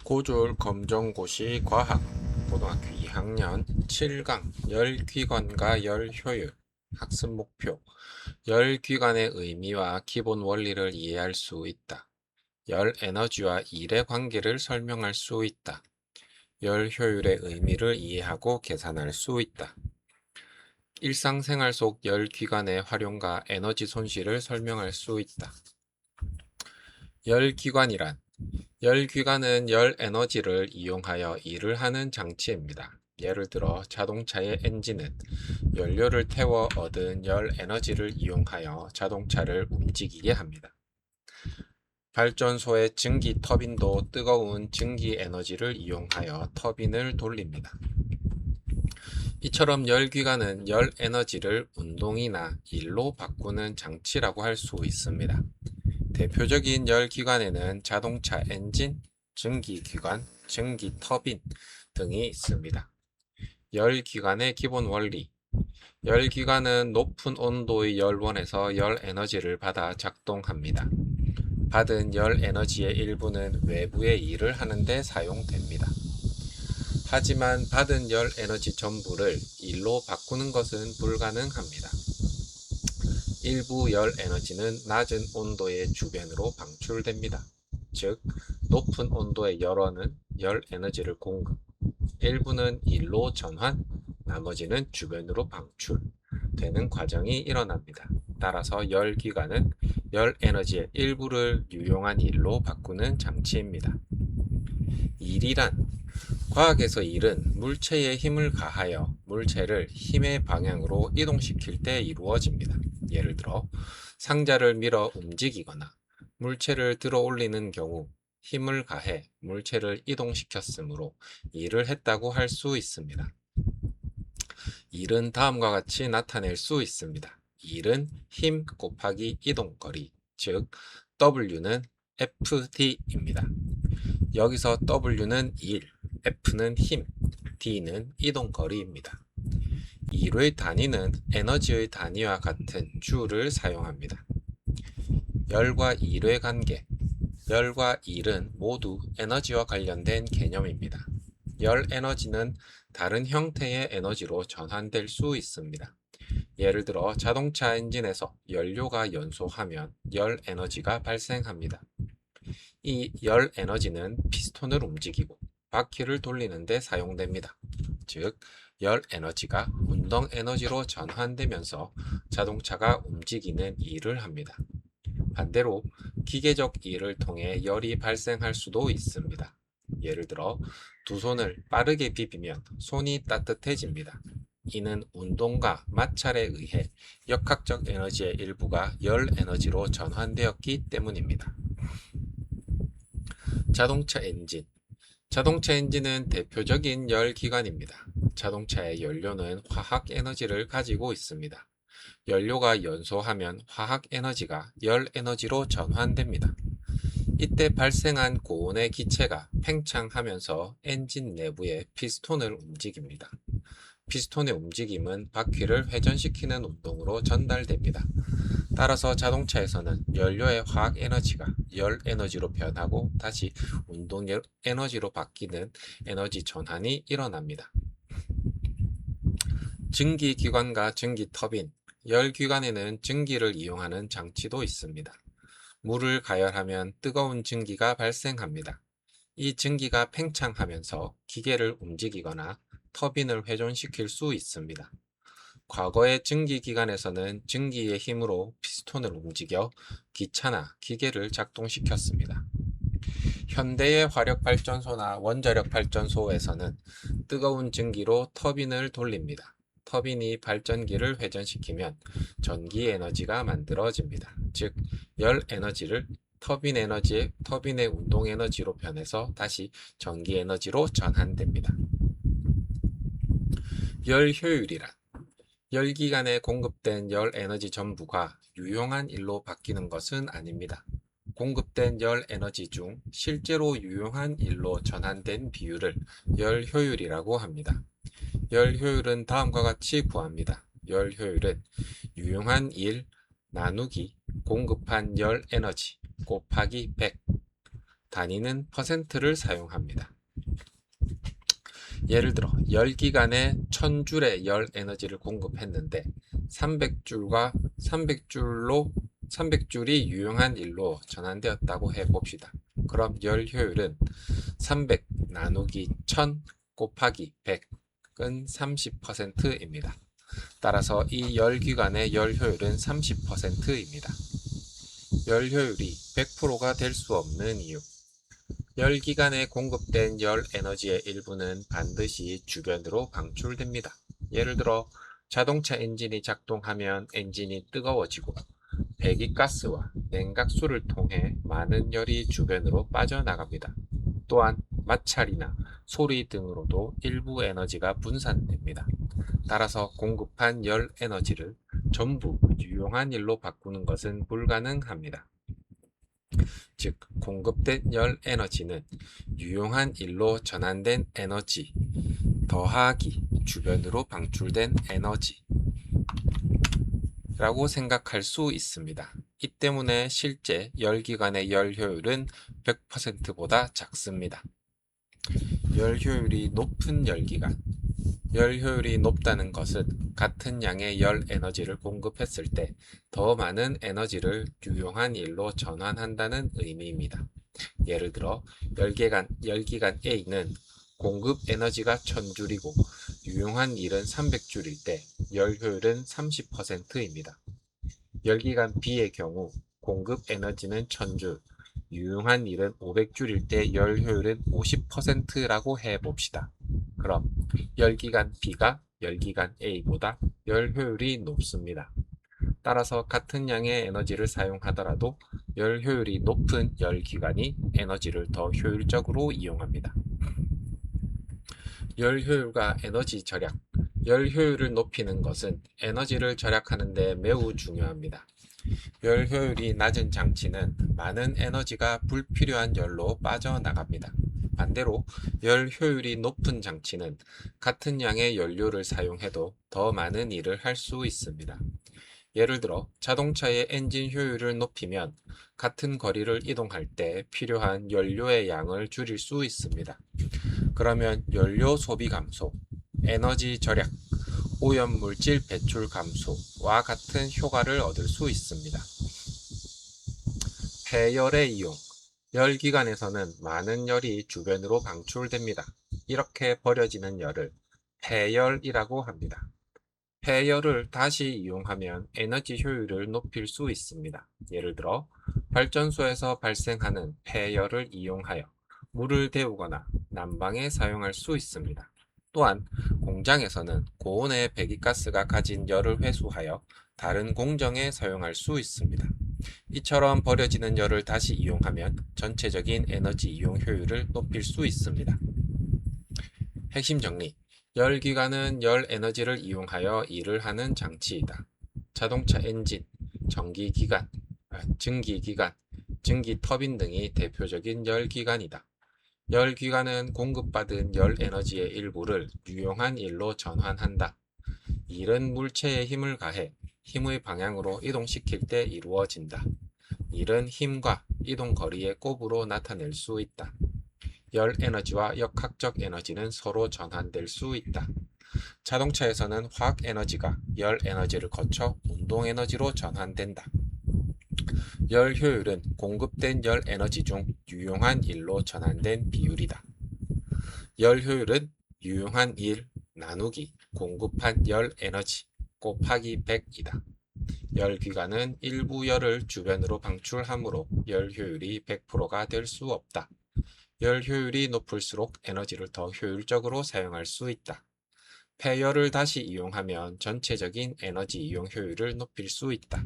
고졸 검정고시 과학 고등학교 2학년 7강 열귀관과 열효율 학습 목표 열귀관의 의미와 기본 원리를 이해할 수 있다. 열에너지와 일의 관계를 설명할 수 있다. 열효율의 의미를 이해하고 계산할 수 있다. 일상생활 속 열귀관의 활용과 에너지 손실을 설명할 수 있다. 열기관이란 열기관은 열 에너지를 이용하여 일을 하는 장치입니다. 예를 들어 자동차의 엔진은 연료를 태워 얻은 열 에너지를 이용하여 자동차를 움직이게 합니다. 발전소의 증기 터빈도 뜨거운 증기 에너지를 이용하여 터빈을 돌립니다. 이처럼 열기관은 열 에너지를 운동이나 일로 바꾸는 장치라고 할 수 있습니다. 대표적인 열기관에는 자동차 엔진, 증기기관, 증기터빈 등이 있습니다. 열기관의 기본 원리 열기관은 높은 온도의 열원에서 열 에너지를 받아 작동합니다. 받은 열 에너지의 일부는 외부의 일을 하는데 사용됩니다. 하지만 받은 열 에너지 전부를 일로 바꾸는 것은 불가능합니다. 일부 열 에너지는 낮은 온도의 주변으로 방출됩니다. 즉, 높은 온도의 열원은 열 에너지를 공급, 일부는 일로 전환, 나머지는 주변으로 방출되는 과정이 일어납니다. 따라서 열기관은 열 에너지의 일부를 유용한 일로 바꾸는 장치입니다. 일이란 과학에서 일은 물체에 힘을 가하여 물체를 힘의 방향으로 이동시킬 때 이루어집니다. 예를 들어 상자를 밀어 움직이거나 물체를 들어 올리는 경우 힘을 가해 물체를 이동시켰으므로 일을 했다고 할 수 있습니다. 일은 다음과 같이 나타낼 수 있습니다. 일은 힘 곱하기 이동거리, 즉 W는 FD입니다. 여기서 W는 일, F는 힘, D는 이동거리입니다. 일의 단위는 에너지의 단위와 같은 주를 사용합니다. 열과 일의 관계 열과 일은 모두 에너지와 관련된 개념입니다. 열 에너지는 다른 형태의 에너지로 전환될 수 있습니다. 예를 들어 자동차 엔진에서 연료가 연소하면 열 에너지가 발생합니다. 이 열 에너지는 피스톤을 움직이고 바퀴를 돌리는 데 사용됩니다. 즉, 열 에너지가 운동 에너지로 전환되면서 자동차가 움직이는 일을 합니다. 반대로 기계적 일을 통해 열이 발생할 수도 있습니다. 예를 들어 두 손을 빠르게 비비면 손이 따뜻해집니다. 이는 운동과 마찰에 의해 역학적 에너지의 일부가 열 에너지로 전환되었기 때문입니다. 자동차 엔진 자동차 엔진은 대표적인 열기관입니다. 자동차의 연료는 화학 에너지를 가지고 있습니다. 연료가 연소하면 화학 에너지가 열 에너지로 전환됩니다. 이때 발생한 고온의 기체가 팽창하면서 엔진 내부의 피스톤을 움직입니다. 피스톤의 움직임은 바퀴를 회전시키는 운동으로 전달됩니다. 따라서 자동차에서는 연료의 화학 에너지가 열 에너지로 변하고 다시 운동 에너지로 바뀌는 에너지 전환이 일어납니다. 증기기관과 증기터빈 열기관에는 증기를 이용하는 장치도 있습니다. 물을 가열하면 뜨거운 증기가 발생합니다. 이 증기가 팽창하면서 기계를 움직이거나 터빈을 회전시킬 수 있습니다. 과거의 증기기관에서는 증기의 힘으로 피스톤을 움직여 기차나 기계를 작동시켰습니다. 현대의 화력발전소나 원자력발전소에서는 뜨거운 증기로 터빈을 돌립니다. 터빈이 발전기를 회전시키면 전기 에너지가 만들어집니다. 즉, 열 에너지를 터빈의 운동 에너지로 변해서 다시 전기 에너지로 전환됩니다. 열 효율이란 열기관에 공급된 열 에너지 전부가 유용한 일로 바뀌는 것은 아닙니다. 공급된 열 에너지 중 실제로 유용한 일로 전환된 비율을 열 효율이라고 합니다. 열 효율은 다음과 같이 구합니다. 열 효율은 유용한 일 나누기 공급한 열 에너지 곱하기 100 단위는 퍼센트를 사용합니다. 예를 들어 열기관에 1000줄의 열 에너지를 공급했는데 300줄이 유용한 일로 전환되었다고 해봅시다. 그럼 열 효율은 300 나누기 1000 곱하기 100은 30%입니다. 따라서 이 열기관의 열 효율은 30%입니다. 열 효율이 100%가 될 수 없는 이유. 열기관에 공급된 열 에너지의 일부는 반드시 주변으로 방출됩니다. 예를 들어 자동차 엔진이 작동하면 엔진이 뜨거워지고 배기가스와 냉각수를 통해 많은 열이 주변으로 빠져나갑니다. 또한 마찰이나 소리 등으로도 일부 에너지가 분산됩니다. 따라서 공급한 열 에너지를 전부 유용한 일로 바꾸는 것은 불가능합니다. 즉, 공급된 열 에너지는 유용한 일로 전환된 에너지 더하기 주변으로 방출된 에너지 라고 생각할 수 있습니다. 이 때문에 실제 열기관의 열 효율은 100%보다 작습니다. 열 효율이 높은 열기관. 열 효율이 높다는 것은 같은 양의 열 에너지를 공급했을 때 더 많은 에너지를 유용한 일로 전환한다는 의미입니다. 예를 들어 열기관 A는 공급 에너지가 1000줄이고 유용한 일은 300줄일 때 열 효율은 30%입니다. 열기관 B의 경우 공급 에너지는 1000줄, 유용한 일은 500줄일 때 열 효율은 50%라고 해봅시다. 그럼 열기관 B가 열기관 A보다 열 효율이 높습니다. 따라서 같은 양의 에너지를 사용하더라도 열 효율이 높은 열기관이 에너지를 더 효율적으로 이용합니다. 열 효율과 에너지 절약. 열 효율을 높이는 것은 에너지를 절약하는 데 매우 중요합니다. 열 효율이 낮은 장치는 많은 에너지가 불필요한 열로 빠져나갑니다. 반대로 열 효율이 높은 장치는 같은 양의 연료를 사용해도 더 많은 일을 할 수 있습니다. 예를 들어 자동차의 엔진 효율을 높이면 같은 거리를 이동할 때 필요한 연료의 양을 줄일 수 있습니다. 그러면 연료 소비 감소, 에너지 절약, 오염물질 배출 감소와 같은 효과를 얻을 수 있습니다. 폐열의 이용. 열기관에서는 많은 열이 주변으로 방출됩니다. 이렇게 버려지는 열을 폐열이라고 합니다. 폐열을 다시 이용하면 에너지 효율을 높일 수 있습니다. 예를 들어 발전소에서 발생하는 폐열을 이용하여 물을 데우거나 난방에 사용할 수 있습니다. 또한 공장에서는 고온의 배기가스가 가진 열을 회수하여 다른 공정에 사용할 수 있습니다. 이처럼 버려지는 열을 다시 이용하면 전체적인 에너지 이용 효율을 높일 수 있습니다. 핵심 정리. 열기관은 열 에너지를 이용하여 일을 하는 장치이다. 자동차 엔진, 전기기관, 증기기관, 증기터빈 등이 대표적인 열기관이다. 열기관은 공급받은 열 에너지의 일부를 유용한 일로 전환한다. 일은 물체에 힘을 가해 힘의 방향으로 이동시킬 때 이루어진다. 일은 힘과 이동 거리의 곱으로 나타낼 수 있다. 열 에너지와 역학적 에너지는 서로 전환될 수 있다. 자동차에서는 화학 에너지가 열 에너지를 거쳐 운동 에너지로 전환된다. 열 효율은 공급된 열 에너지 중 유용한 일로 전환된 비율이다. 열 효율은 유용한 일 나누기 공급한 열 에너지 곱하기 100이다. 열기관은 일부 열을 주변으로 방출하므로 열 효율이 100%가 될 수 없다. 열 효율이 높을수록 에너지를 더 효율적으로 사용할 수 있다. 폐열을 다시 이용하면 전체적인 에너지 이용 효율을 높일 수 있다.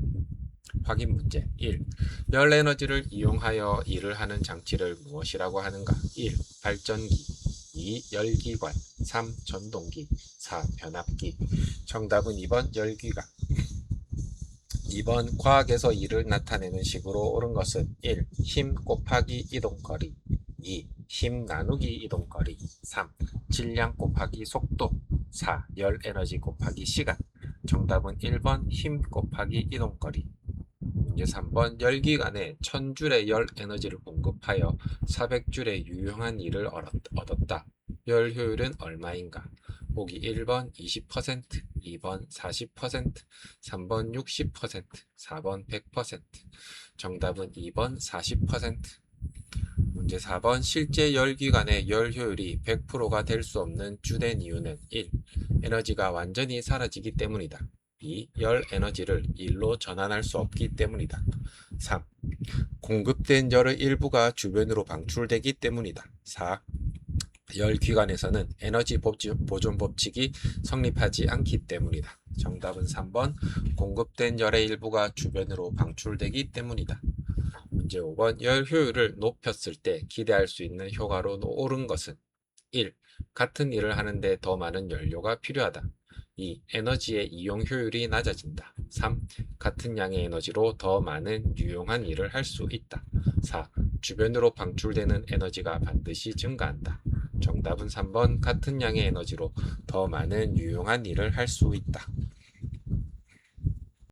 확인 문제 1. 열 에너지를 이용하여 일을 하는 장치를 무엇이라고 하는가? 1. 발전기 2. 열기관 3. 전동기 4. 변압기. 정답은 2번 열기관. 2번 과학에서 일을 나타내는 식으로 옳은 것은 1. 힘 곱하기 이동거리 2. 힘 나누기 이동거리 3. 질량 곱하기 속도 4. 열 에너지 곱하기 시간. 정답은 1번 힘 곱하기 이동거리. 문제 3번 열기관에 1000줄의 열 에너지를 공급하여 400줄의 유용한 일을 얻었다. 열 효율은 얼마인가? 보기 1번 20%, 2번 40%, 3번 60%, 4번 100%. 정답은 2번 40%. 문제 4번 실제 열기관의 열 효율이 100%가 될 수 없는 주된 이유는 1. 에너지가 완전히 사라지기 때문이다. 2. 열 에너지를 일로 전환할 수 없기 때문이다. 3. 공급된 열의 일부가 주변으로 방출되기 때문이다. 4. 열기관에서는 에너지 보존 법칙이 성립하지 않기 때문이다. 정답은 3번 공급된 열의 일부가 주변으로 방출되기 때문이다. 문제 5번 열 효율을 높였을 때 기대할 수 있는 효과로 옳은 것은 1. 같은 일을 하는데 더 많은 연료가 필요하다. 2. 에너지의 이용 효율이 낮아진다. 3. 같은 양의 에너지로 더 많은 유용한 일을 할 수 있다. 4. 주변으로 방출되는 에너지가 반드시 증가한다. 정답은 3번 같은 양의 에너지로 더 많은 유용한 일을 할 수 있다.